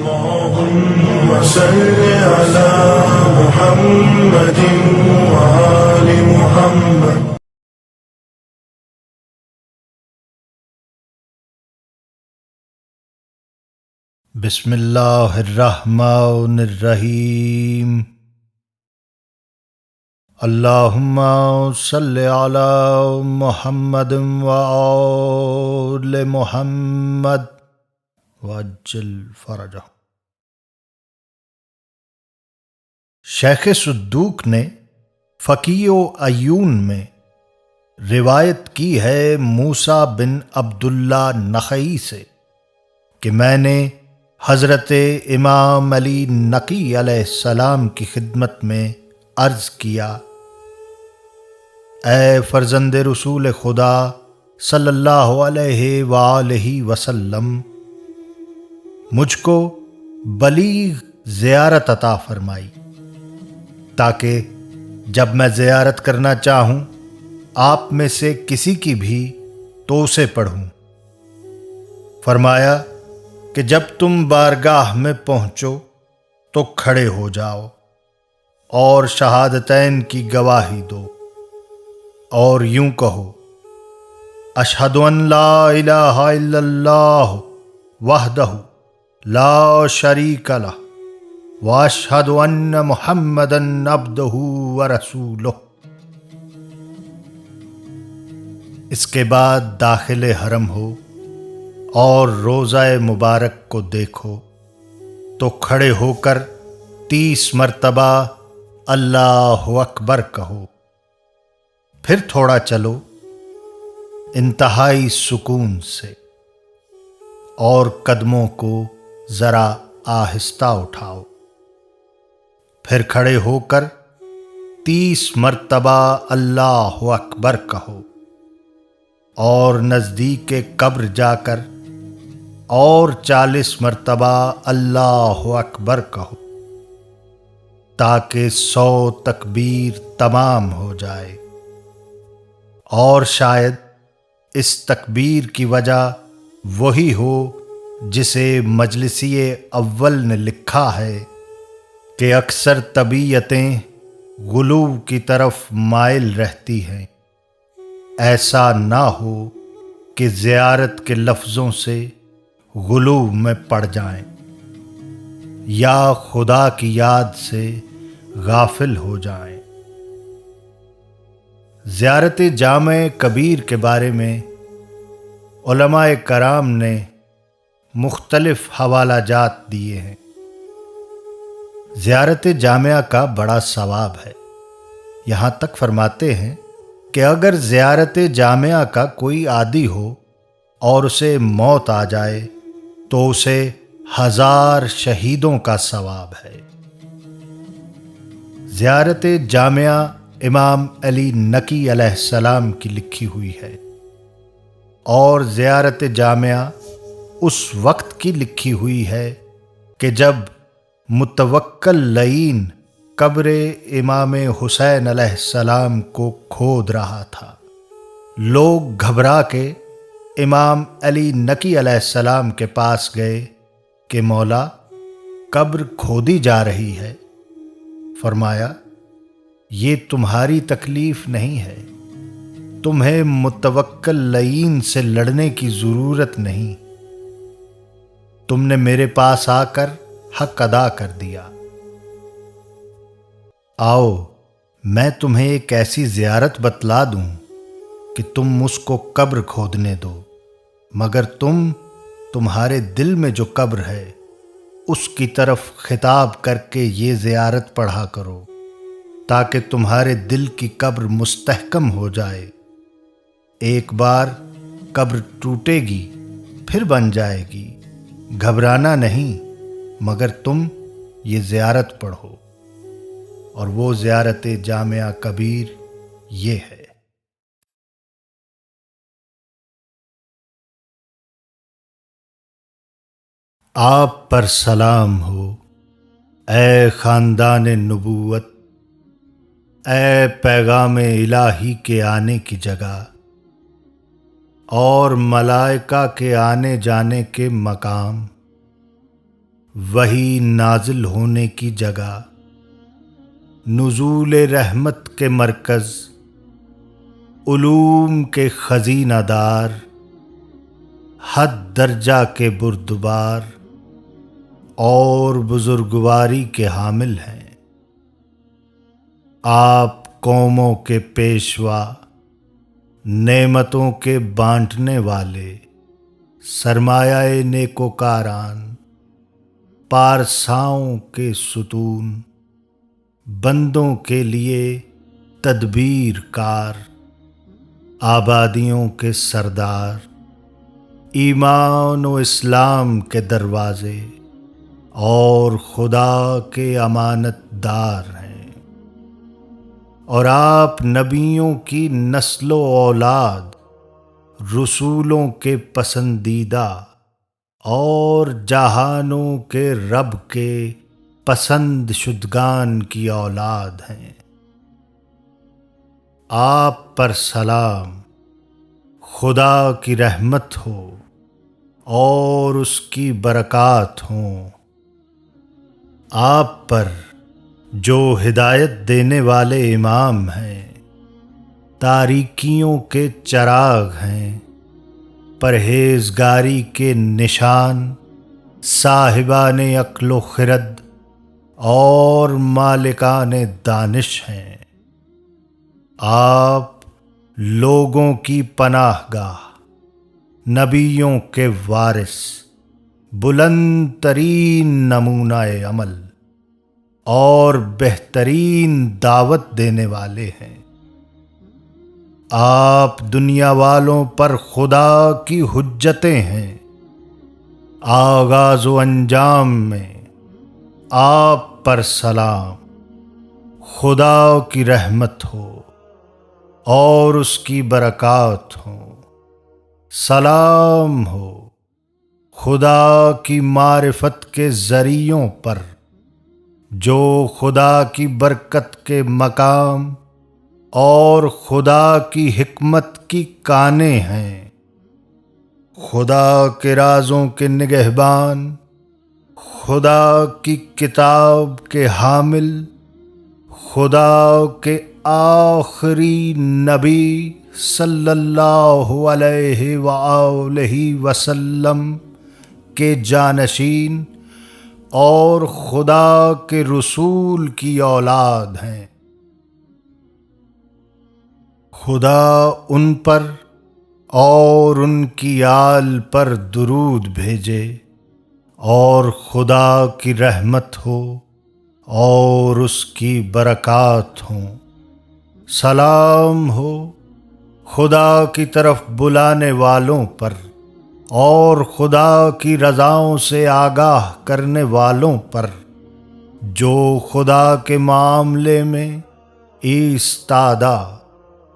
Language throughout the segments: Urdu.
اللهم صل على محمد وآل محمد. بسم اللہ الرحمن الرحیم. اللہم صلی علی محمد وآل محمد وعجل فرجہ. شیخ صدوق نے فقیہ و عیون میں روایت کی ہے موسیٰ بن عبداللہ نخعی سے کہ میں نے حضرت امام علی نقی علیہ السلام کی خدمت میں عرض کیا: اے فرزند رسول خدا صلی اللہ علیہ وآلہ وسلم، مجھ کو بلیغ زیارت عطا فرمائی تاکہ جب میں زیارت کرنا چاہوں آپ میں سے کسی کی بھی تو اسے پڑھوں. فرمایا کہ جب تم بارگاہ میں پہنچو تو کھڑے ہو جاؤ اور شہادتین کی گواہی دو اور یوں کہو: اشہد ان لا الہ الا اللہ وحدہ لا شریک لہ واشہد ان محمدا عبدہ ورسولہ. اس کے بعد داخل حرم ہو اور روضہ مبارک کو دیکھو تو کھڑے ہو کر 30 مرتبہ اللہ اکبر کہو. پھر تھوڑا چلو انتہائی سکون سے اور قدموں کو ذرا آہستہ اٹھاؤ. پھر کھڑے ہو کر 30 مرتبہ اللہ اکبر کہو اور نزدیک قبر جا کر اور 40 مرتبہ اللہ اکبر کہو تاکہ 100 تکبیر تمام ہو جائے. اور شاید اس تکبیر کی وجہ وہی ہو جسے مجلسی اول نے لکھا ہے کہ اکثر طبیعتیں غلو کی طرف مائل رہتی ہیں. ایسا نہ ہو کہ زیارت کے لفظوں سے غلو میں پڑ جائیں یا خدا کی یاد سے غافل ہو جائیں. زیارت جامع کبیر کے بارے میں علماء کرام نے مختلف حوالہ جات دیے ہیں. زیارت جامعہ کا بڑا ثواب ہے. یہاں تک فرماتے ہیں کہ اگر زیارت جامعہ کا کوئی عادی ہو اور اسے موت آ جائے تو اسے 1000 شہیدوں کا ثواب ہے. زیارت جامعہ امام علی نقی علیہ السلام کی لکھی ہوئی ہے اور زیارت جامعہ اس وقت کی لکھی ہوئی ہے کہ جب متوکل لعین قبر امام حسین علیہ السلام کو کھود رہا تھا. لوگ گھبرا کے امام علی نقی علیہ السلام کے پاس گئے کہ مولا، قبر کھودی جا رہی ہے. فرمایا: یہ تمہاری تکلیف نہیں ہے، تمہیں متوکل لعین سے لڑنے کی ضرورت نہیں، تم نے میرے پاس آ کر حق ادا کر دیا. آؤ میں تمہیں ایک ایسی زیارت بتلا دوں کہ تم اس کو قبر کھودنے دو، مگر تمہارے دل میں جو قبر ہے اس کی طرف خطاب کر کے یہ زیارت پڑھا کرو تاکہ تمہارے دل کی قبر مستحکم ہو جائے. ایک بار قبر ٹوٹے گی پھر بن جائے گی، گھبرانا نہیں، مگر تم یہ زیارت پڑھو. اور وہ زیارت جامعہ کبیر یہ ہے: آپ پر سلام ہو اے خاندان نبوت، اے پیغام الہی کے آنے کی جگہ اور ملائکہ کے آنے جانے کے مقام. وہی نازل ہونے کی جگہ، نزول رحمت کے مرکز، علوم کے خزینہ دار، حد درجہ کے بردبار اور بزرگواری کے حامل ہیں۔ آپ قوموں کے پیشوا، نعمتوں کے بانٹنے والے، سرمایہ نیکوکاران، پارساؤں کے ستون، بندوں کے لیے تدبیر کار، آبادیوں کے سردار، ایمان و اسلام کے دروازے اور خدا کے امانت دار ہیں۔ اور آپ نبیوں کی نسل و اولاد، رسولوں کے پسندیدہ اور جہانوں کے رب کے پسند شدگان کی اولاد ہیں۔ آپ پر سلام، خدا کی رحمت ہو اور اس کی برکات ہوں۔ آپ پر جو ہدایت دینے والے امام ہیں، تاریکیوں کے چراغ ہیں، پرہیزگاری کے نشان، صاحبان عقل و خرد اور مالکان دانش ہیں۔ آپ لوگوں کی پناہ گاہ، نبیوں کے وارث، بلند ترین نمونہ عمل اور بہترین دعوت دینے والے ہیں۔ آپ دنیا والوں پر خدا کی حجتیں ہیں۔ آغاز و انجام میں آپ پر سلام، خدا کی رحمت ہو اور اس کی برکات ہوں۔ سلام ہو خدا کی معرفت کے ذریعوں پر، جو خدا کی برکت کے مقام اور خدا کی حکمت کی کانیں ہیں، خدا کے رازوں کے نگہبان، خدا کی کتاب کے حامل، خدا کے آخری نبی صلی اللہ علیہ وآلہ وسلم کے جانشین اور خدا کے رسول کی اولاد ہیں۔ خدا ان پر اور ان کی آل پر درود بھیجے، اور خدا کی رحمت ہو اور اس کی برکات ہوں۔ سلام ہو خدا کی طرف بلانے والوں پر اور خدا کی رضاؤں سے آگاہ کرنے والوں پر، جو خدا کے معاملے میں ایستادہ،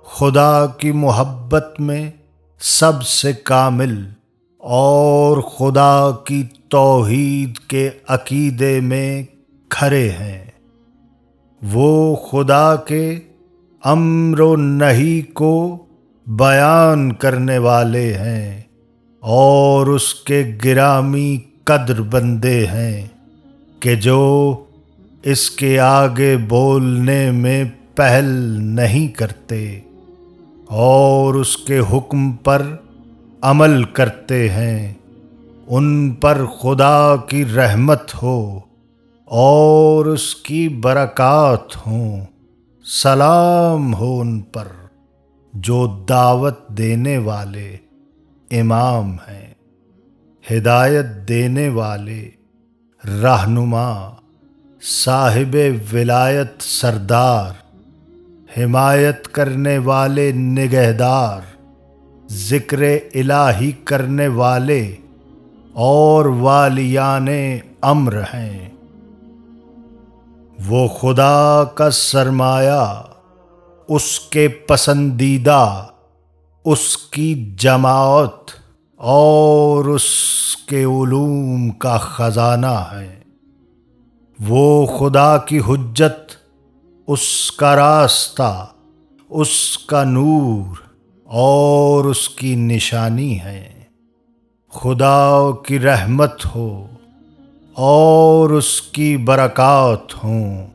خدا کی محبت میں سب سے کامل اور خدا کی توحید کے عقیدے میں کھرے ہیں۔ وہ خدا کے امر و نہی کو بیان کرنے والے ہیں اور اس کے گرامی قدر بندے ہیں کہ جو اس کے آگے بولنے میں پہل نہیں کرتے اور اس کے حکم پر عمل کرتے ہیں۔ ان پر خدا کی رحمت ہو اور اس کی برکات ہوں۔ سلام ہو ان پر جو دعوت دینے والے امام ہیں، ہدایت دینے والے رہنما، صاحب ولایت سردار، حمایت کرنے والے نگہدار، ذکر الہی کرنے والے اور والیان امر ہیں۔ وہ خدا کا سرمایہ، اس کے پسندیدہ، اس کی جماعت اور اس کے علوم کا خزانہ ہے۔ وہ خدا کی حجت، اس کا راستہ، اس کا نور اور اس کی نشانی ہے۔ خدا کی رحمت ہو اور اس کی برکات ہوں۔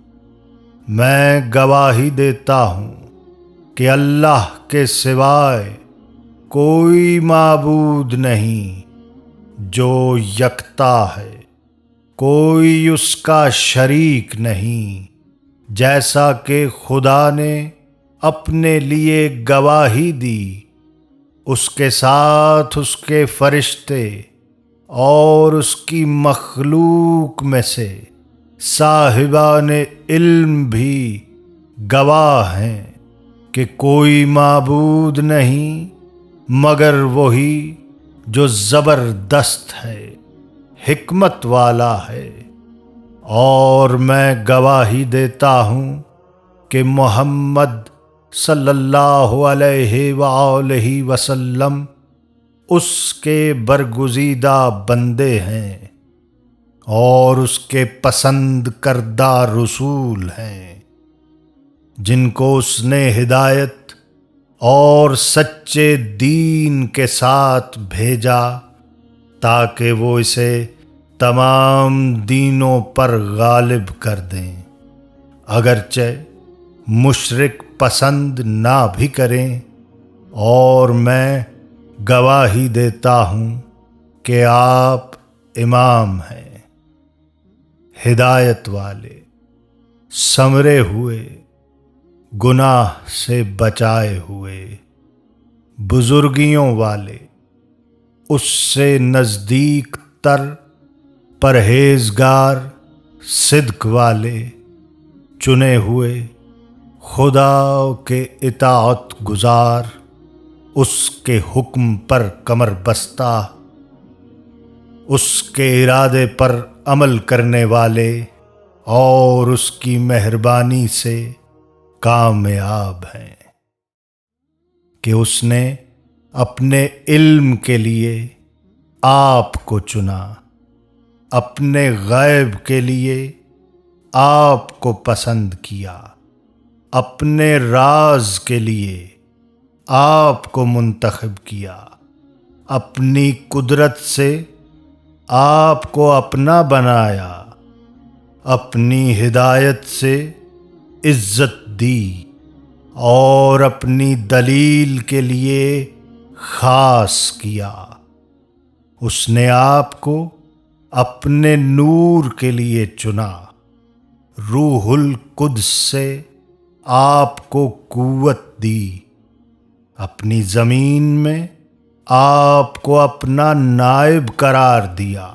میں گواہی دیتا ہوں کہ اللہ کے سوائے کوئی معبود نہیں جو یکتا ہے، کوئی اس کا شریک نہیں، جیسا کہ خدا نے اپنے لیے گواہی دی، اس کے ساتھ اس کے فرشتے اور اس کی مخلوق میں سے صاحبان علم بھی گواہ ہیں کہ کوئی معبود نہیں مگر وہی جو زبردست ہے، حکمت والا ہے۔ اور میں گواہی دیتا ہوں کہ محمد صلی اللہ علیہ وآلہ وسلم اس کے برگزیدہ بندے ہیں اور اس کے پسند کردہ رسول ہیں، جن کو اس نے ہدایت اور سچے دین کے ساتھ بھیجا تاکہ وہ اسے تمام دینوں پر غالب کر دیں، اگرچہ مشرک پسند نہ بھی کریں۔ اور میں گواہی دیتا ہوں کہ آپ امام ہیں، ہدایت والے، سنورے ہوئے، گناہ سے بچائے ہوئے، بزرگیوں والے، اس سے نزدیک تر، پرہیزگار، صدق والے، چنے ہوئے، خدا کے اطاعت گزار، اس کے حکم پر کمر بستہ، اس کے ارادے پر عمل کرنے والے اور اس کی مہربانی سے کامیاب ہیں، کہ اس نے اپنے علم کے لیے آپ کو چنا، اپنے غیب کے لیے آپ کو پسند کیا، اپنے راز کے لیے آپ کو منتخب کیا، اپنی قدرت سے آپ کو اپنا بنایا، اپنی ہدایت سے عزت دی اور اپنی دلیل کے لیے خاص کیا۔ اس نے آپ کو اپنے نور کے لیے چنا، روح القدس سے آپ کو قوت دی، اپنی زمین میں آپ کو اپنا نائب قرار دیا،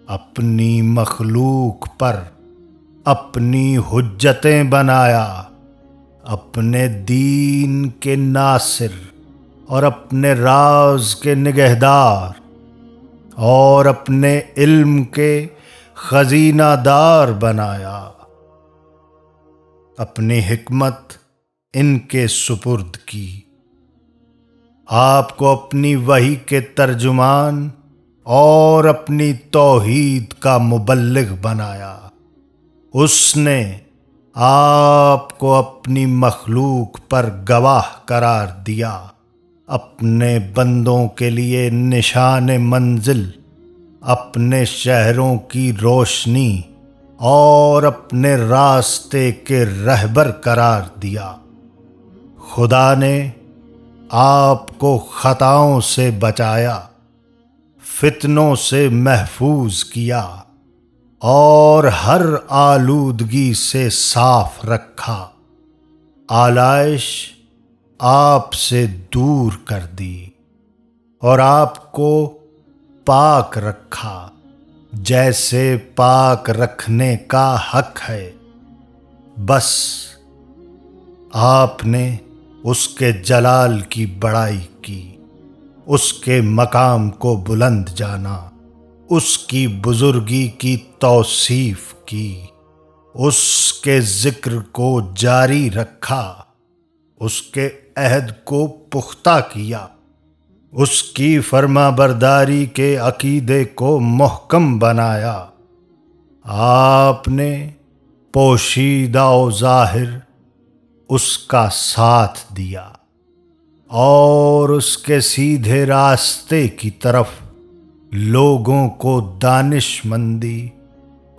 اپنی مخلوق پر اپنی حجتیں بنایا، اپنے دین کے ناصر اور اپنے راز کے نگہدار اور اپنے علم کے خزینہ دار بنایا، اپنی حکمت ان کے سپرد کی، آپ کو اپنی وحی کے ترجمان اور اپنی توحید کا مبلغ بنایا۔ اس نے آپ کو اپنی مخلوق پر گواہ قرار دیا، اپنے بندوں کے لیے نشان منزل، اپنے شہروں کی روشنی اور اپنے راستے کے رہبر قرار دیا۔ خدا نے آپ کو خطاؤں سے بچایا، فتنوں سے محفوظ کیا اور ہر آلودگی سے صاف رکھا، آلائش آپ سے دور کر دی اور آپ کو پاک رکھا جیسے پاک رکھنے کا حق ہے۔ بس آپ نے اس کے جلال کی بڑائی کی، اس کے مقام کو بلند جانا، اس کی بزرگی کی توصیف کی، اس کے ذکر کو جاری رکھا، اس کے عہد کو پختہ کیا، اس کی فرما برداری کے عقیدے کو محکم بنایا۔ آپ نے پوشیدہ و ظاہر اس کا ساتھ دیا اور اس کے سیدھے راستے کی طرف لوگوں کو دانش مندی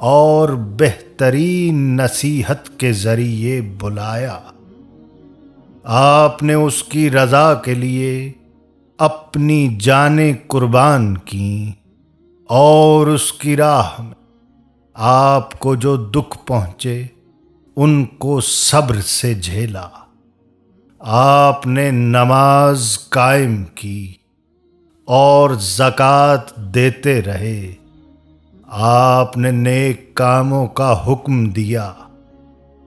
اور بہترین نصیحت کے ذریعے بلایا۔ آپ نے اس کی رضا کے لیے اپنی جانیں قربان کیں، اور اس کی راہ میں آپ کو جو دکھ پہنچے ان کو صبر سے جھیلا۔ آپ نے نماز قائم کی اور زکوٰۃ دیتے رہے۔ آپ نے نیک کاموں کا حکم دیا،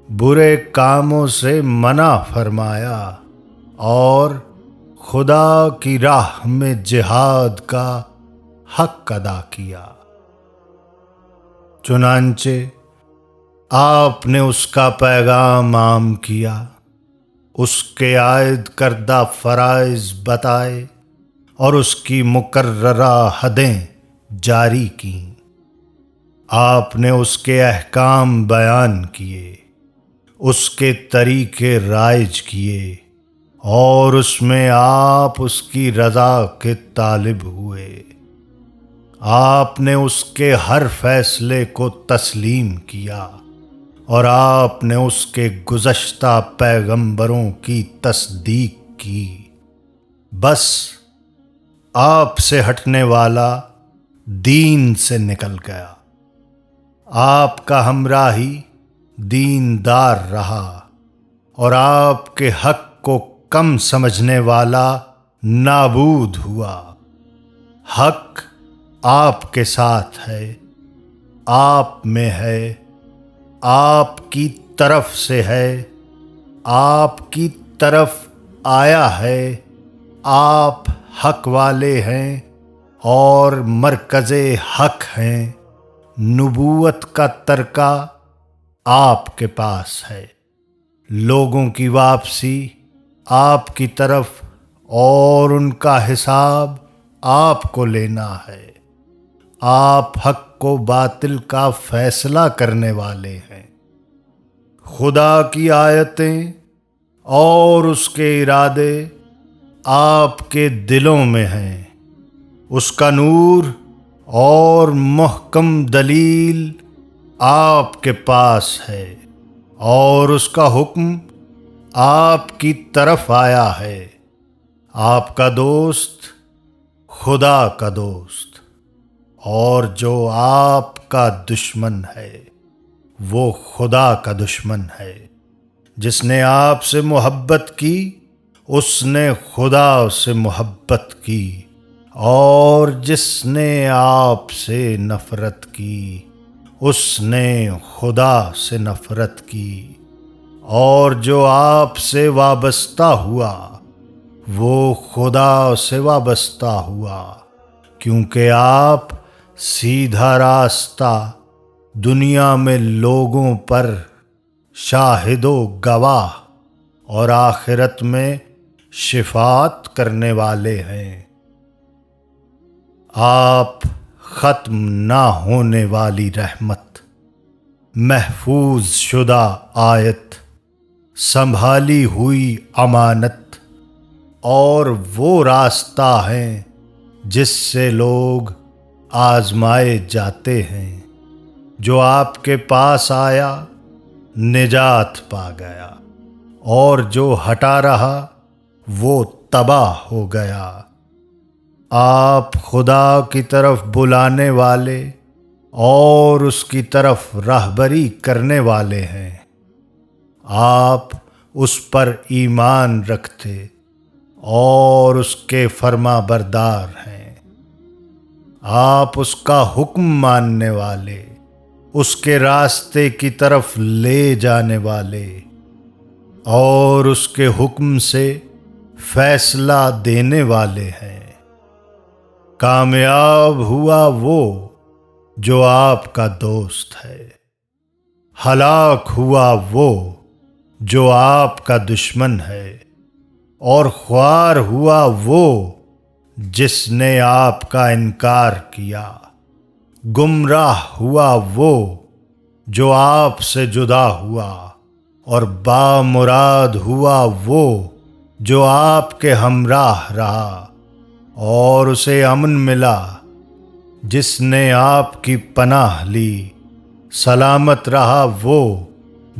برے کاموں سے منع فرمایا، اور خدا کی راہ میں جہاد کا حق ادا کیا۔ چنانچہ آپ نے اس کا پیغام عام کیا، اس کے عائد کردہ فرائض بتائے، اور اس کی مقررہ حدیں جاری کیں۔ آپ نے اس کے احکام بیان کیے، اس کے طریقے رائج کیے، اور اس میں آپ اس کی رضا کے طالب ہوئے۔ آپ نے اس کے ہر فیصلے کو تسلیم کیا، اور آپ نے اس کے گزشتہ پیغمبروں کی تصدیق کی۔ بس آپ سے ہٹنے والا دین سے نکل گیا۔ آپ کا ہمراہی دیندار رہا، اور آپ کے حق کو کم سمجھنے والا نابود ہوا۔ حق آپ کے ساتھ ہے، آپ میں ہے، آپ کی طرف سے ہے، آپ کی طرف آیا ہے۔ آپ حق والے ہیں اور مرکز حق ہیں۔ نبوت کا ترکہ آپ کے پاس ہے، لوگوں کی واپسی آپ کی طرف، اور ان کا حساب آپ کو لینا ہے۔ آپ حق کو باطل کا فیصلہ کرنے والے ہیں۔ خدا کی آیتیں اور اس کے ارادے آپ کے دلوں میں ہیں۔ اس کا نور اور محکم دلیل آپ کے پاس ہے، اور اس کا حکم آپ کی طرف آیا ہے۔ آپ کا دوست خدا کا دوست، اور جو آپ کا دشمن ہے وہ خدا کا دشمن ہے۔ جس نے آپ سے محبت کی اس نے خدا سے محبت کی، اور جس نے آپ سے نفرت کی اس نے خدا سے نفرت کی۔ اور جو آپ سے وابستہ ہوا وہ خدا سے وابستہ ہوا، کیونکہ آپ سیدھا راستہ دنیا میں لوگوں پر شاہد و گواہ، اور آخرت میں شفاعت کرنے والے ہیں۔ آپ ختم نہ ہونے والی رحمت، محفوظ شدہ آیت، سنبھالی ہوئی امانت، اور وہ راستہ ہیں جس سے لوگ آزمائے جاتے ہیں۔ جو آپ کے پاس آیا نجات پا گیا، اور جو ہٹا رہا وہ تباہ ہو گیا۔ آپ خدا کی طرف بلانے والے اور اس کی طرف راہبری کرنے والے ہیں۔ آپ اس پر ایمان رکھتے اور اس کے فرما بردار ہیں۔ آپ اس کا حکم ماننے والے، اس کے راستے کی طرف لے جانے والے، اور اس کے حکم سے فیصلہ دینے والے ہیں۔ کامیاب ہوا وہ جو آپ کا دوست ہے، ہلاک ہوا وہ جو آپ کا دشمن ہے، اور خوار ہوا وہ جس نے آپ کا انکار کیا۔ گمراہ ہوا وہ جو آپ سے جدا ہوا، اور بامراد ہوا وہ جو آپ کے ہمراہ رہا، اور اسے امن ملا جس نے آپ کی پناہ لی۔ سلامت رہا وہ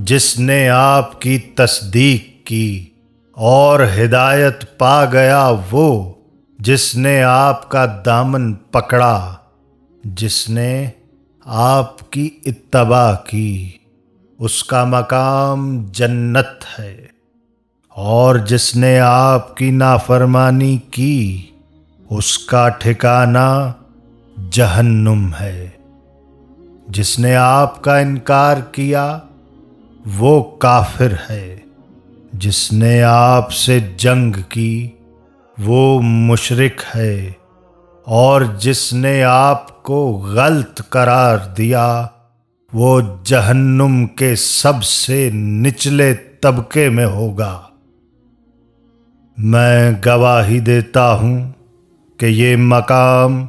جس نے آپ کی تصدیق کی، اور ہدایت پا گیا وہ جس نے آپ کا دامن پکڑا، جس نے آپ کی اتباع کی۔ اس کا مقام جنت ہے، اور جس نے آپ کی نافرمانی کی اس کا ٹھکانہ جہنم ہے۔ جس نے آپ کا انکار کیا وہ کافر ہے، جس نے آپ سے جنگ کی وہ مشرک ہے، اور جس نے آپ کو غلط قرار دیا وہ جہنم کے سب سے نچلے طبقے میں ہوگا۔ میں گواہی دیتا ہوں کہ یہ مقام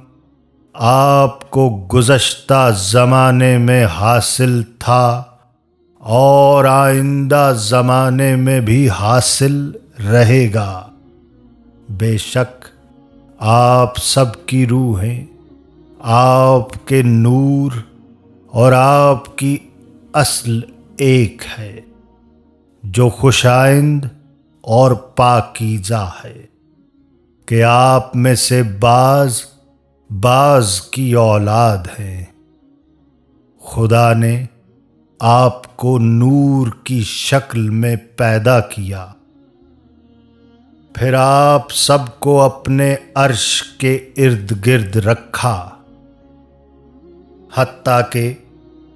آپ کو گزشتہ زمانے میں حاصل تھا اور آئندہ زمانے میں بھی حاصل رہے گا۔ بے شک آپ سب کی روحیں آپ کے نور اور آپ کی اصل ایک ہے، جو خوشائند اور پاکیزہ ہے، کہ آپ میں سے بعض کی اولاد ہیں۔ خدا نے آپ کو نور کی شکل میں پیدا کیا، پھر آپ سب کو اپنے عرش کے ارد گرد رکھا، حتیٰ کہ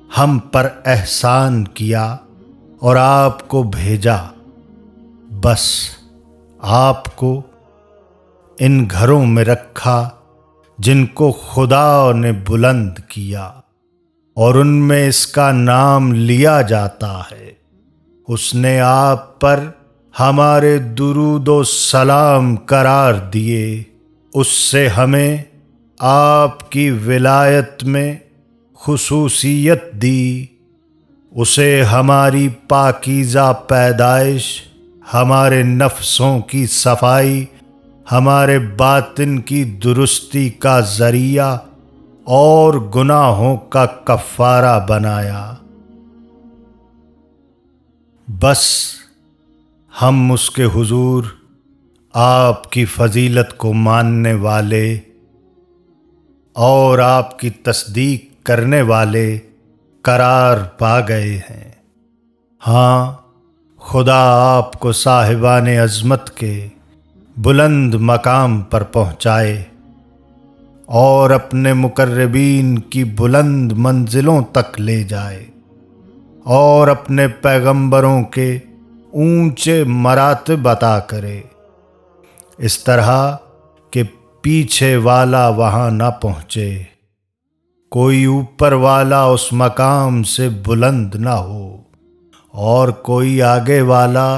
ہم پر احسان کیا اور آپ کو بھیجا۔ بس آپ کو ان گھروں میں رکھا جن کو خدا نے بلند کیا، اور ان میں اس کا نام لیا جاتا ہے۔ اس نے آپ پر ہمارے درود و سلام قرار دیے، اس سے ہمیں آپ کی ولایت میں خصوصیت دی، اسے ہماری پاکیزہ پیدائش، ہمارے نفسوں کی صفائی، ہمارے باطن کی درستی کا ذریعہ اور گناہوں کا کفارہ بنایا۔ بس ہم اس کے حضور آپ کی فضیلت کو ماننے والے اور آپ کی تصدیق کرنے والے قرار پا گئے ہیں۔ ہاں، خدا آپ کو صاحبان عظمت کے بلند مقام پر پہنچائے اور اپنے مقربین کی بلند منزلوں تک لے جائے، اور اپنے پیغمبروں کے اونچے مراتب عطا کرے، اس طرح کہ پیچھے والا وہاں نہ پہنچے، کوئی اوپر والا اس مقام سے بلند نہ ہو، اور کوئی آگے والا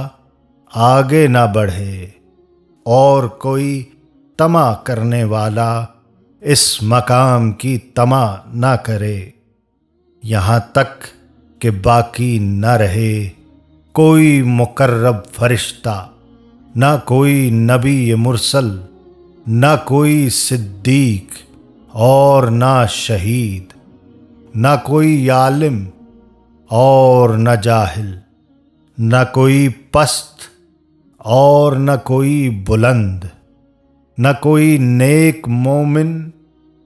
آگے نہ بڑھے، اور کوئی طمع کرنے والا اس مقام کی طمع نہ کرے، یہاں تک کہ باقی نہ رہے کوئی مقرب فرشتہ، نہ کوئی نبی مرسل، نہ کوئی صدیق، اور نہ شہید، نہ کوئی عالم اور نہ جاہل، نہ کوئی پست اور نہ کوئی بلند، نہ کوئی نیک مومن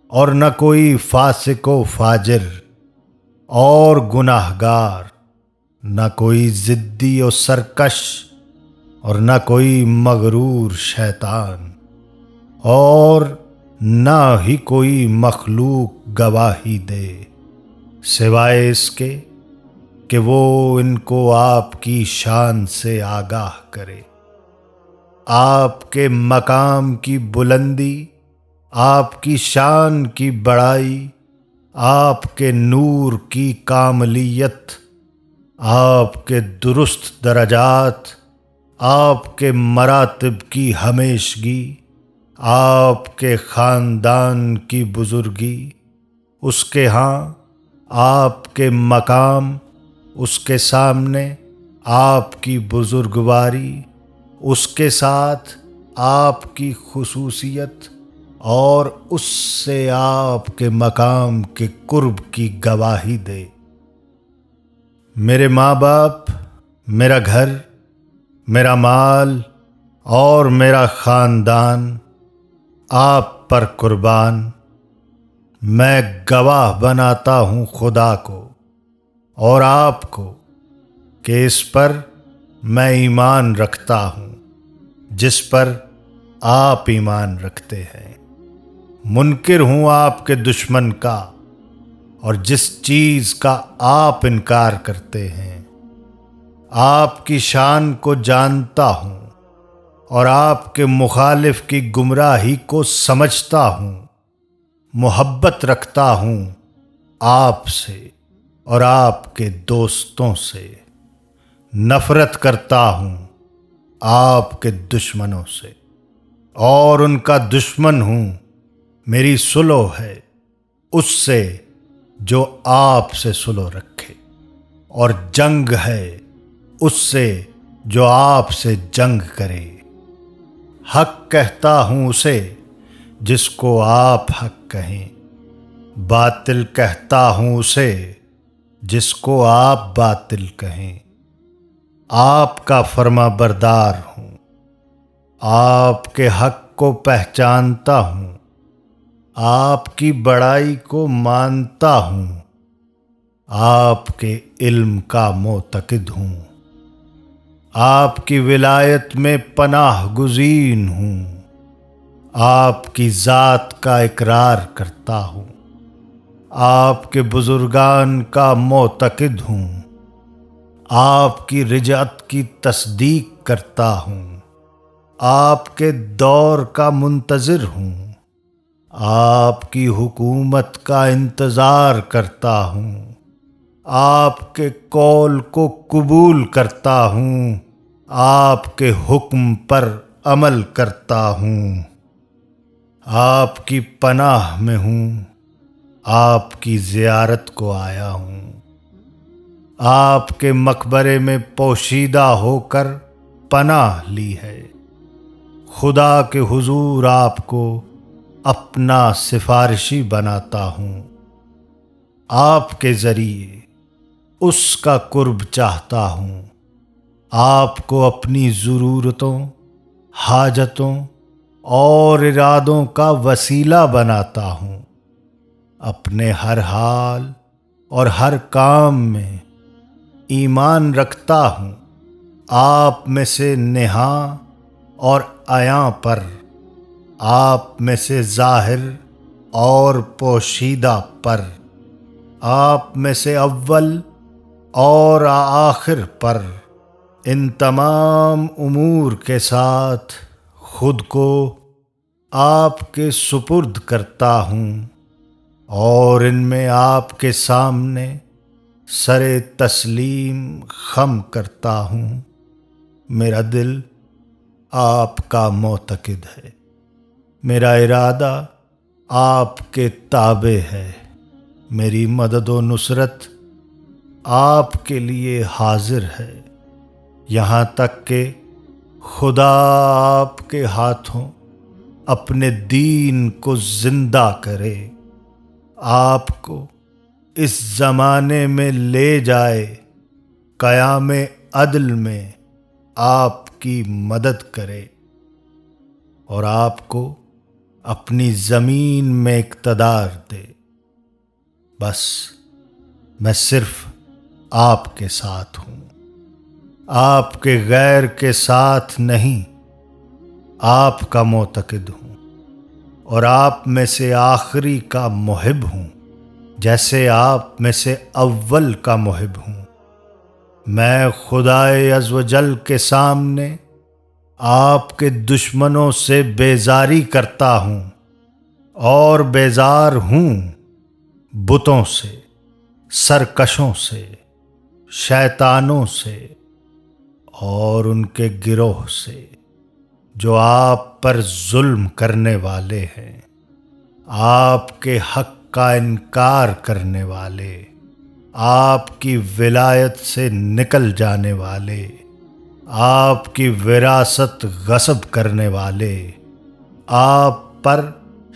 اور نہ کوئی فاسق و فاجر اور گناہ گار، نہ کوئی ضدی و سرکش اور نہ کوئی مغرور شیطان، اور نہ ہی کوئی مخلوق گواہی دے، سوائے اس کے کہ وہ ان کو آپ کی شان سے آگاہ کرے۔ آپ کے مقام کی بلندی، آپ کی شان کی بڑائی، آپ کے نور کی کاملیت، آپ کے درست درجات، آپ کے مراتب کی ہمیشگی، آپ کے خاندان کی بزرگی، اس کے ہاں آپ کے مقام، اس کے سامنے آپ کی بزرگواری، اس کے ساتھ آپ کی خصوصیت، اور اس سے آپ کے مقام کے قرب کی گواہی دے۔ میرے ماں باپ، میرا گھر، میرا مال اور میرا خاندان آپ پر قربان، میں گواہ بناتا ہوں خدا کو اور آپ کو کہ اس پر میں ایمان رکھتا ہوں جس پر آپ ایمان رکھتے ہیں۔ منکر ہوں آپ کے دشمن کا اور جس چیز کا آپ انکار کرتے ہیں۔ آپ کی شان کو جانتا ہوں اور آپ کے مخالف کی گمراہی کو سمجھتا ہوں۔ محبت رکھتا ہوں آپ سے اور آپ کے دوستوں سے، نفرت کرتا ہوں آپ کے دشمنوں سے اور ان کا دشمن ہوں۔ میری صلح ہے اس سے جو آپ سے صلح رکھے، اور جنگ ہے اس سے جو آپ سے جنگ کرے۔ حق کہتا ہوں اسے جس کو آپ حق کہیں، باطل کہتا ہوں اسے جس کو آپ باطل کہیں۔ آپ کا فرما بردار ہوں، آپ کے حق کو پہچانتا ہوں، آپ کی بڑائی کو مانتا ہوں، آپ کے علم کا معتقد ہوں، آپ کی ولایت میں پناہ گزین ہوں، آپ کی ذات کا اقرار کرتا ہوں، آپ کے بزرگان کا معتقد ہوں، آپ کی رجعت کی تصدیق کرتا ہوں، آپ کے دور کا منتظر ہوں، آپ کی حکومت کا انتظار کرتا ہوں، آپ کے قول کو قبول کرتا ہوں، آپ کے حکم پر عمل کرتا ہوں، آپ کی پناہ میں ہوں، آپ کی زیارت کو آیا ہوں، آپ کے مقبرے میں پوشیدہ ہو کر پناہ لی ہے۔ خدا کے حضور آپ کو اپنا سفارشی بناتا ہوں، آپ کے ذریعے اس کا قرب چاہتا ہوں، آپ کو اپنی ضرورتوں، حاجتوں اور ارادوں کا وسیلہ بناتا ہوں۔ اپنے ہر حال اور ہر کام میں ایمان رکھتا ہوں، آپ میں سے نہاں اور عیاں پر، آپ میں سے ظاہر اور پوشیدہ پر، آپ میں سے اول اور آخر پر، ان تمام امور کے ساتھ خود کو آپ کے سپرد کرتا ہوں اور ان میں آپ کے سامنے سر تسلیم خم کرتا ہوں۔ میرا دل آپ کا معتقد ہے، میرا ارادہ آپ کے تابع ہے، میری مدد و نصرت آپ کے لیے حاضر ہے، یہاں تک کہ خدا آپ کے ہاتھوں اپنے دین کو زندہ کرے، آپ کو اس زمانے میں لے جائے، قیام عدل میں آپ کی مدد کرے اور آپ کو اپنی زمین میں اقتدار دے۔ بس میں صرف آپ کے ساتھ ہوں، آپ کے غیر کے ساتھ نہیں، آپ کا معتقد ہوں اور آپ میں سے آخری کا محب ہوں جیسے آپ میں سے اول کا محب ہوں۔ میں خدائے عز و جل کے سامنے آپ کے دشمنوں سے بیزاری کرتا ہوں اور بیزار ہوں بتوں سے، سرکشوں سے، شیطانوں سے اور ان کے گروہ سے جو آپ پر ظلم کرنے والے ہیں، آپ کے حق کا انکار کرنے والے، آپ کی ولایت سے نکل جانے والے، آپ کی وراثت غصب کرنے والے، آپ پر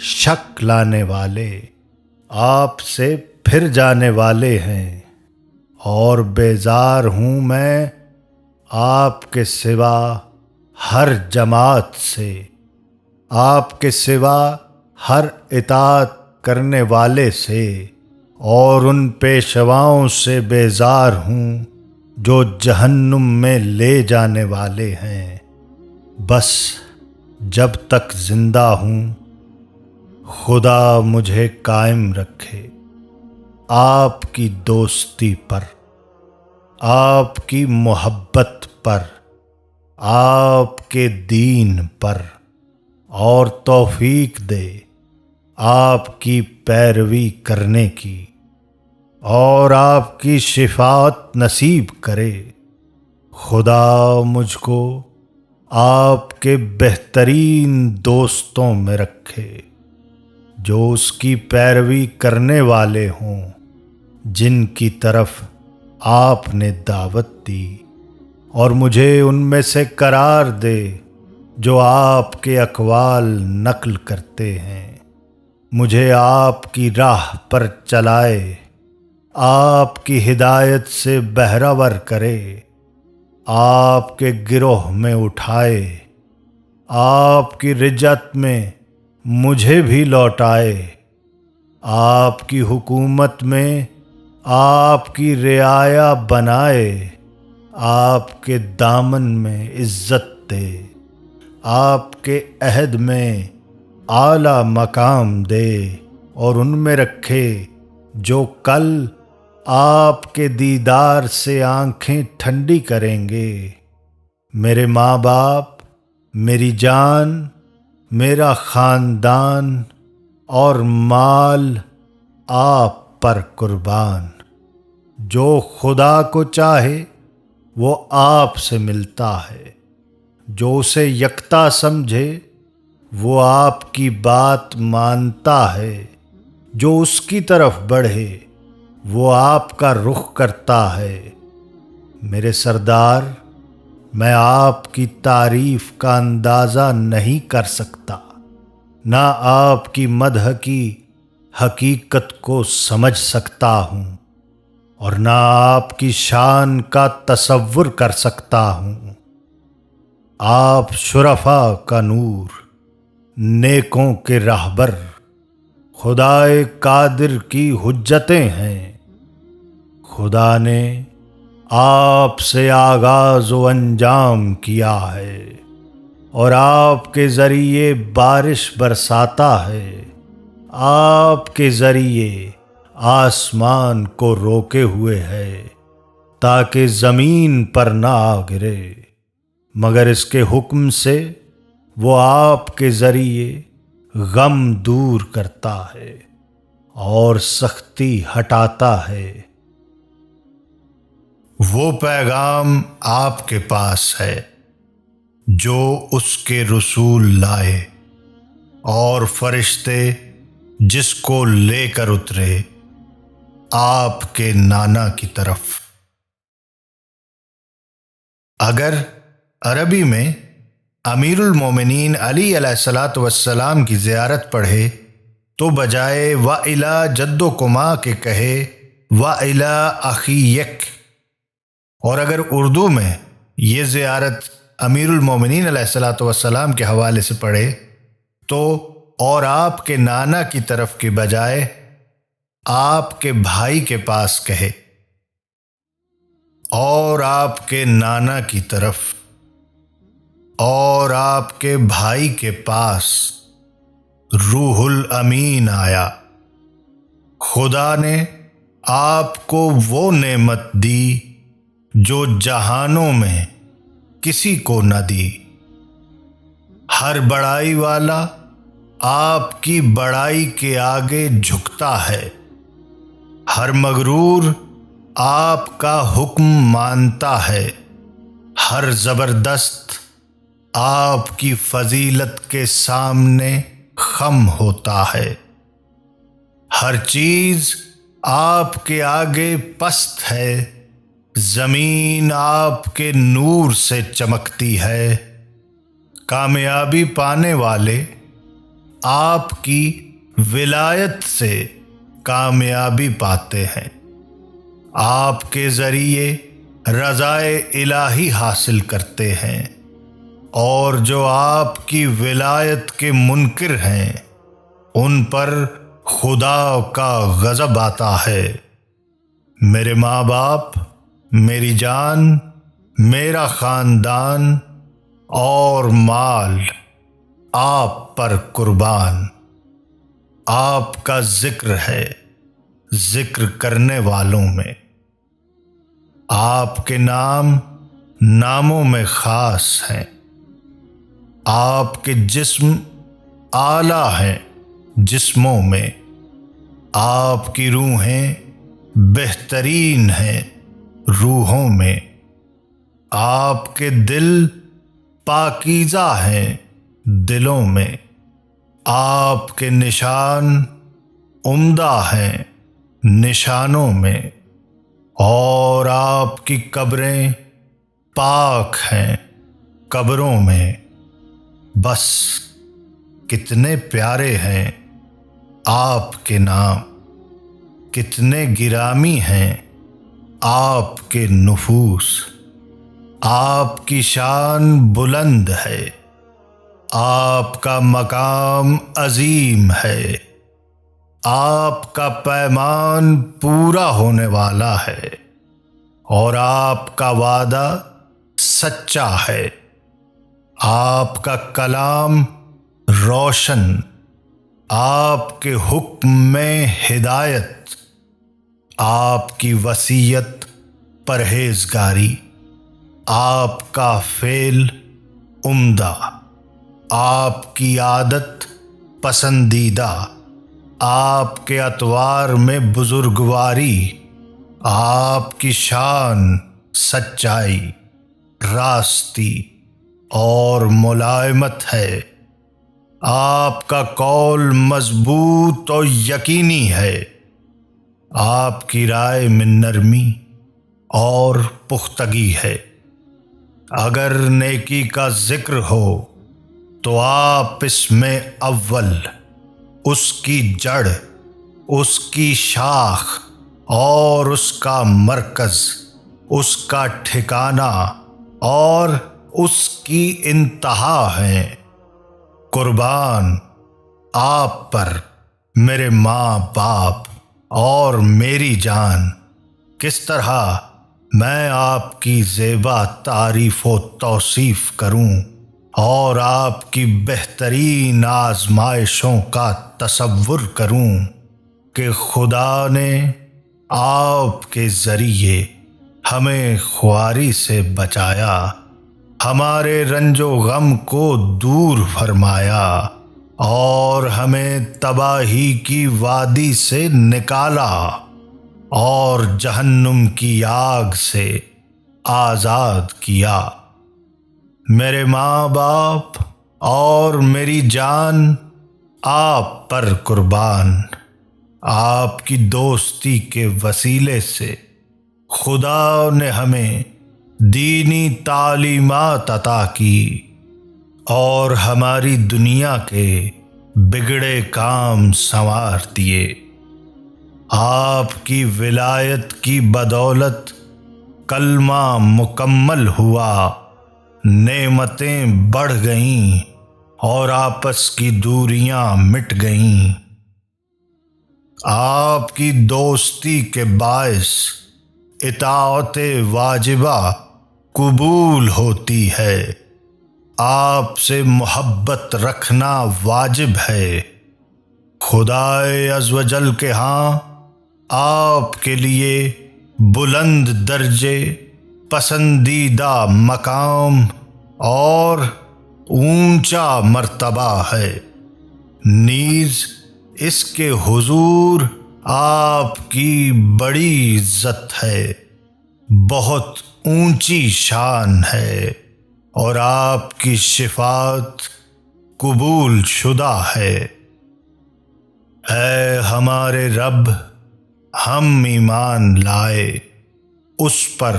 شک لانے والے، آپ سے پھر جانے والے ہیں اور بیزار ہوں میں آپ کے سوا ہر جماعت سے، آپ کے سوا ہر اطاعت کرنے والے سے، اور ان پیشواؤں سے بیزار ہوں جو جہنم میں لے جانے والے ہیں۔ بس جب تک زندہ ہوں خدا مجھے قائم رکھے آپ کی دوستی پر، آپ کی محبت پر، آپ کے دین پر، اور توفیق دے آپ کی پیروی کرنے کی، اور آپ کی شفاعت نصیب کرے۔ خدا مجھ کو آپ کے بہترین دوستوں میں رکھے جو اس کی پیروی کرنے والے ہوں جن کی طرف آپ نے دعوت دی، اور مجھے ان میں سے قرار دے جو آپ کے اقوال نقل کرتے ہیں۔ مجھے آپ کی راہ پر چلائے، آپ کی ہدایت سے بہرہ کرے، آپ کے گروہ میں اٹھائے، آپ کی رجعت میں مجھے بھی لوٹائے، آپ کی حکومت میں آپ کی رعایا بنائے، آپ کے دامن میں عزت دے، آپ کے عہد میں اعلیٰ مقام دے، اور ان میں رکھے جو کل آپ کے دیدار سے آنکھیں ٹھنڈی کریں گے۔ میرے ماں باپ، میری جان، میرا خاندان اور مال آپ پر قربان۔ جو خدا کو چاہے وہ آپ سے ملتا ہے، جو اسے یکتا سمجھے وہ آپ کی بات مانتا ہے، جو اس کی طرف بڑھے وہ آپ کا رخ کرتا ہے۔ میرے سردار، میں آپ کی تعریف کا اندازہ نہیں کر سکتا، نہ آپ کی مدح کی حقیقت کو سمجھ سکتا ہوں، اور نہ آپ کی شان کا تصور کر سکتا ہوں۔ آپ شرفاء کا نور، نیکوں کے راہبر، خدائے قادر کی حجتیں ہیں۔ خدا نے آپ سے آغاز و انجام کیا ہے، اور آپ کے ذریعے بارش برساتا ہے، آپ کے ذریعے آسمان کو روکے ہوئے ہے تاکہ زمین پر نہ آ گرے، مگر اس کے حکم سے وہ آپ کے ذریعے غم دور کرتا ہے اور سختی ہٹاتا ہے۔ وہ پیغام آپ کے پاس ہے جو اس کے رسول لائے، اور فرشتے جس کو لے کر اترے آپ کے نانا کی طرف۔ اگر عربی میں امیر المومنین علی علیہ الصلاۃ والسلام کی زیارت پڑھے تو بجائے وَإِلَىٰ جَدُّكُمَا کے کہے وَإِلَىٰ أَخِيِّكَ، اور اگر اردو میں یہ زیارت امیر المومنین علیہ الصلاۃ والسلام کے حوالے سے پڑھے تو اور آپ کے نانا کی طرف کے بجائے آپ کے بھائی کے پاس کہے، اور آپ کے نانا کی طرف اور آپ کے بھائی کے پاس روح الامین آیا۔ خدا نے آپ کو وہ نعمت دی جو جہانوں میں کسی کو نہ دی۔ ہر بڑائی والا آپ کی بڑائی کے آگے جھکتا ہے، ہر مغرور آپ کا حکم مانتا ہے، ہر زبردست آپ کی فضیلت کے سامنے خم ہوتا ہے، ہر چیز آپ کے آگے پست ہے، زمین آپ کے نور سے چمکتی ہے۔ کامیابی پانے والے آپ کی ولایت سے کامیابی پاتے ہیں، آپ کے ذریعے رضائے الہی حاصل کرتے ہیں، اور جو آپ کی ولایت کے منکر ہیں ان پر خدا کا غضب آتا ہے۔ میرے ماں باپ، میری جان، میرا خاندان اور مال آپ پر قربان۔ آپ کا ذکر ہے ذکر کرنے والوں میں۔ آپ کے نام ناموں میں خاص ہیں۔ آپ کے جسم اعلیٰ ہیں جسموں میں۔ آپ کی روحیں بہترین ہیں روحوں میں۔ آپ کے دل پاکیزہ ہیں دلوں میں۔ آپ کے نشان عمدہ ہیں نشانوں میں، اور آپ کی قبریں پاک ہیں قبروں میں۔ بس کتنے پیارے ہیں آپ کے نام، کتنے گرامی ہیں آپ کے نفوس۔ آپ کی شان بلند ہے، آپ کا مقام عظیم ہے، آپ کا پیمان پورا ہونے والا ہے، اور آپ کا وعدہ سچا ہے۔ آپ کا کلام روشن، آپ کے حکم میں ہدایت، آپ کی وصیت پرہیزگاری، آپ کا فعل عمدہ، آپ کی عادت پسندیدہ، آپ کے اطوار میں بزرگواری، آپ کی شان سچائی، راستی اور ملائمت ہے۔ آپ کا قول مضبوط و یقینی ہے، آپ کی رائے میں نرمی اور پختگی ہے۔ اگر نیکی کا ذکر ہو تو آپ اس میں اول، اس کی جڑ، اس کی شاخ اور اس کا مرکز، اس کا ٹھکانہ اور اس کی انتہا ہیں۔ قربان آپ پر میرے ماں باپ اور میری جان، کس طرح میں آپ کی زیبا تعریف و توصیف کروں اور آپ کی بہترین آزمائشوں کا تصور کروں کہ خدا نے آپ کے ذریعے ہمیں خواری سے بچایا، ہمارے رنج و غم کو دور فرمایا اور ہمیں تباہی کی وادی سے نکالا اور جہنم کی آگ سے آزاد کیا۔ میرے ماں باپ اور میری جان آپ پر قربان۔ آپ کی دوستی کے وسیلے سے خدا نے ہمیں دینی تعلیمات عطا کی اور ہماری دنیا کے بگڑے کام سنوار دیے۔ آپ کی ولایت کی بدولت کلمہ مکمل ہوا، نعمتیں بڑھ گئیں اور آپس کی دوریاں مٹ گئیں۔ آپ کی دوستی کے باعث اطاعت واجبہ قبول ہوتی ہے۔ آپ سے محبت رکھنا واجب ہے۔ خدائے عزوجل کے ہاں آپ کے لیے بلند درجے، پسندیدہ مقام اور اونچا مرتبہ ہے، نیز اس کے حضور آپ کی بڑی عزت ہے، بہت اونچی شان ہے، اور آپ کی شفاعت قبول شدہ ہے۔ اے ہمارے رب، ہم ایمان لائے اس پر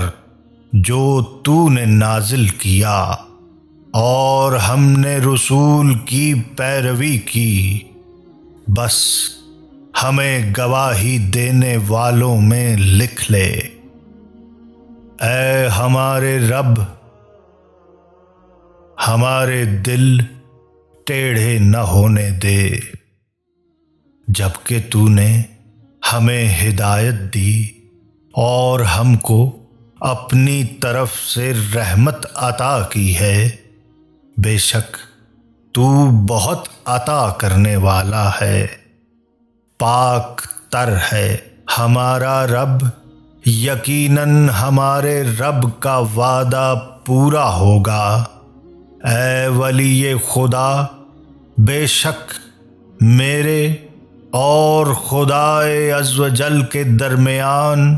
جو تو نے نازل کیا، اور ہم نے رسول کی پیروی کی۔ بس ہمیں گواہی دینے والوں میں لکھ لے۔ اے ہمارے رب، ہمارے دل ٹیڑھے نہ ہونے دے، جبکہ تو نے ہمیں ہدایت دی اور ہم کو اپنی طرف سے رحمت عطا کی ہے۔ بے شک تو بہت عطا کرنے والا ہے، پاک تر ہے ہمارا رب۔ یقیناً ہمارے رب کا وعدہ پورا ہوگا۔ اے ولی خدا، بے شک میرے اور خدائے عز و جل کے درمیان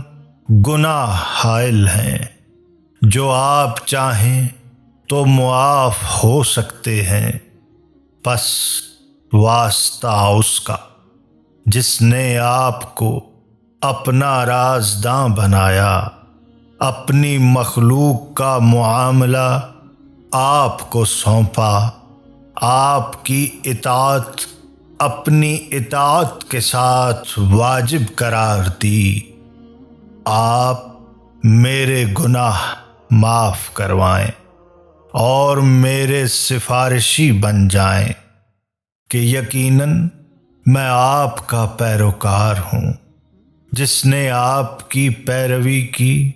گناہ حائل ہیں، جو آپ چاہیں تو معاف ہو سکتے ہیں۔ پس واسطہ اس کا جس نے آپ کو اپنا رازداں بنایا، اپنی مخلوق کا معاملہ آپ کو سونپا، آپ کی اطاعت اپنی اطاعت کے ساتھ واجب قرار دی۔ آپ میرے گناہ معاف کروائیں اور میرے سفارشی بن جائیں کہ یقیناً میں آپ کا پیروکار ہوں۔ جس نے آپ کی پیروی کی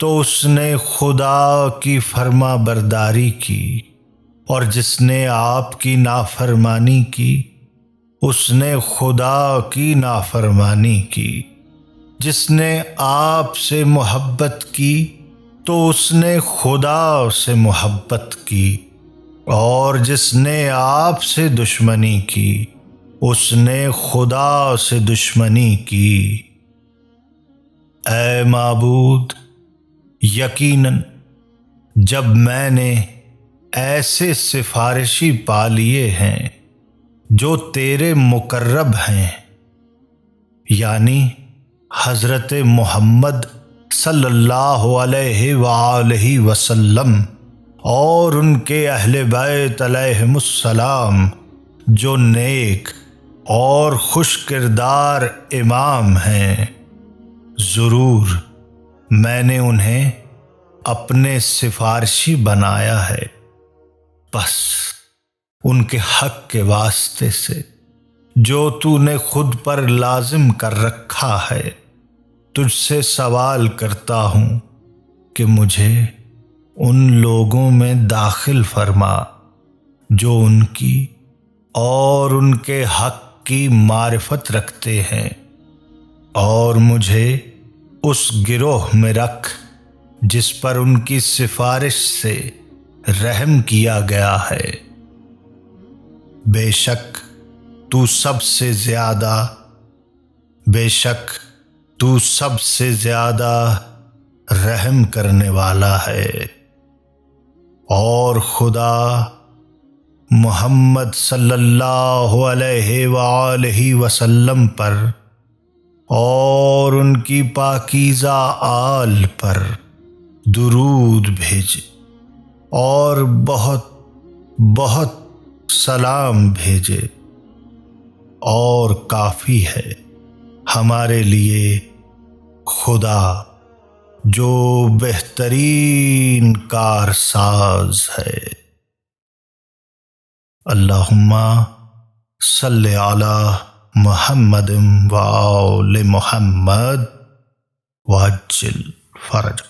تو اس نے خدا کی فرما برداری کی، اور جس نے آپ کی نافرمانی کی اس نے خدا کی نافرمانی کی۔ جس نے آپ سے محبت کی تو اس نے خدا سے محبت کی، اور جس نے آپ سے دشمنی کی اس نے خدا سے دشمنی کی۔ اے معبود، یقیناً جب میں نے ایسے سفارشی پا لیے ہیں جو تیرے مقرب ہیں، یعنی حضرت محمد صلی اللہ علیہ وآلہ وسلم اور ان کے اہل بیت علیہم السلام، جو نیک اور خوش کردار امام ہیں، ضرور میں نے انہیں اپنے سفارشی بنایا ہے۔ بس ان کے حق کے واسطے سے جو تو نے خود پر لازم کر رکھا ہے، تجھ سے سوال کرتا ہوں کہ مجھے ان لوگوں میں داخل فرما جو ان کی اور ان کے حق کی معرفت رکھتے ہیں، اور مجھے اس گروہ میں رکھ جس پر ان کی سفارش سے رحم کیا گیا ہے۔ بے شک تو سب سے زیادہ رحم کرنے والا ہے۔ اور خدا محمد صلی اللہ علیہ وآلہ وسلم پر اور ان کی پاکیزہ آل پر درود بھیجے اور بہت بہت سلام بھیجے، اور کافی ہے ہمارے لیے خدا جو بہترین کارساز ہے۔ اللہم صلی علی محمد و آل محمد وعجل فرج۔